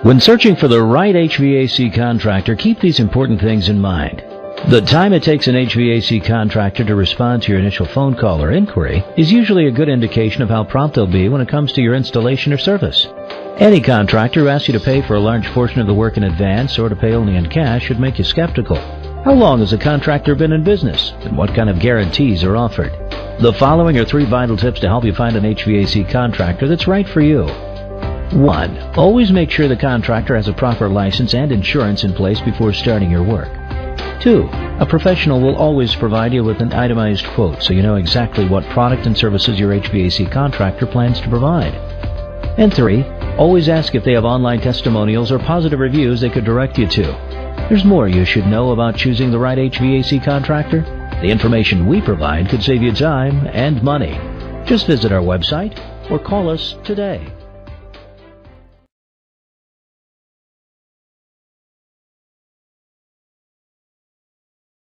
When searching for the right HVAC contractor, keep these important things in mind. The time it takes an HVAC contractor to respond to your initial phone call or inquiry is usually a good indication of how prompt they'll be when it comes to your installation or service. Any contractor who asks you to pay for a large portion of the work in advance or to pay only in cash should make you skeptical. How long has a contractor been in business, and what kind of guarantees are offered? The following are 3 vital tips to help you find an HVAC contractor that's right for you. 1. Always make sure the contractor has a proper license and insurance in place before starting your work. 2. A professional will always provide you with an itemized quote so you know exactly what product and services your HVAC contractor plans to provide. And 3. Always ask if they have online testimonials or positive reviews they could direct you to. There's more you should know about choosing the right HVAC contractor. The information we provide could save you time and money. Just visit our website or call us today.